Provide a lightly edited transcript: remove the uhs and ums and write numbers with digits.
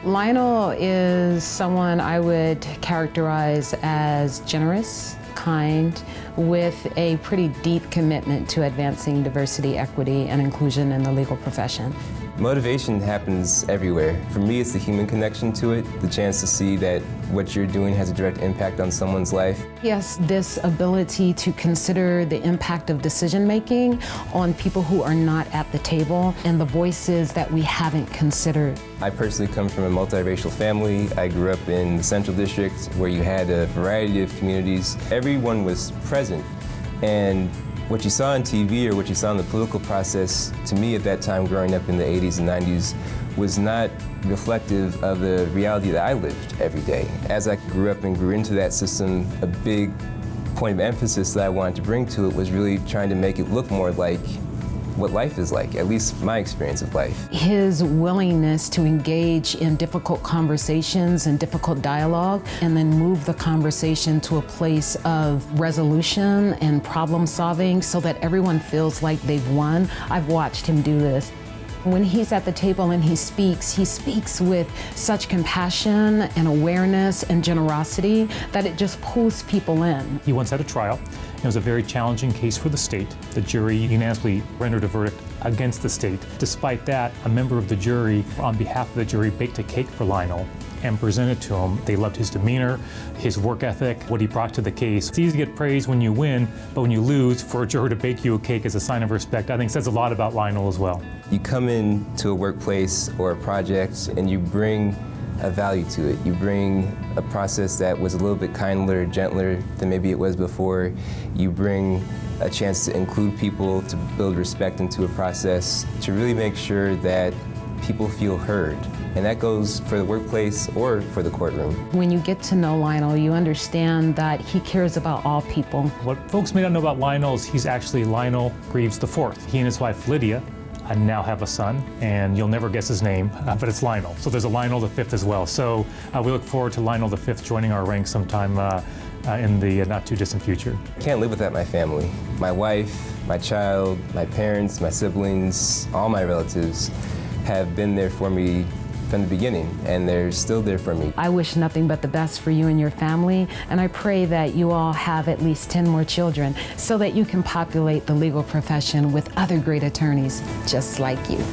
Lionel is someone I would characterize as generous, kind, with a pretty deep commitment to advancing diversity, equity, and inclusion in the legal profession. Motivation happens everywhere. For me, it's the human connection to it, the chance to see that what you're doing has a direct impact on someone's life. He has this ability to consider the impact of decision-making on people who are not at the table and the voices that we haven't considered. I personally come from a multiracial family. I grew up in the Central District where you had a variety of communities. Everyone was present, and what you saw on TV or what you saw in the political process, to me at that time growing up in the 80s and 90s, was not reflective of the reality that I lived every day. As I grew up and grew into that system, a big point of emphasis that I wanted to bring to it was really trying to make it look more like what life is like, at least my experience of life. His willingness to engage in difficult conversations and difficult dialogue and then move the conversation to a place of resolution and problem solving so that everyone feels like they've won. I've watched him do this. When he's at the table and he speaks with such compassion and awareness and generosity that it just pulls people in. He once had a trial. It was a very challenging case for the state. The jury unanimously rendered a verdict against the state. Despite that, a member of the jury, on behalf of the jury, baked a cake for Lionel and presented to him. They loved his demeanor, his work ethic, what he brought to the case. It's easy to get praise when you win, but when you lose, for a juror to bake you a cake as a sign of respect, I think says a lot about Lionel as well. You come into a workplace or a project and you bring a value to it. You bring a process that was a little bit kinder, gentler than maybe it was before. You bring a chance to include people, to build respect into a process, to really make sure that people feel heard. And that goes for the workplace or for the courtroom. When you get to know Lionel, you understand that he cares about all people. What folks may not know about Lionel is he's actually Lionel Greaves IV. He and his wife Lydia now have a son, and you'll never guess his name, but it's Lionel. So there's a Lionel V as well. So we look forward to Lionel V joining our ranks sometime in the not too distant future. I can't live without my family. My wife, my child, my parents, my siblings, all my relatives have been there for me from the beginning, and they're still there for me. I wish nothing but the best for you and your family, and I pray that you all have at least 10 more children so that you can populate the legal profession with other great attorneys just like you.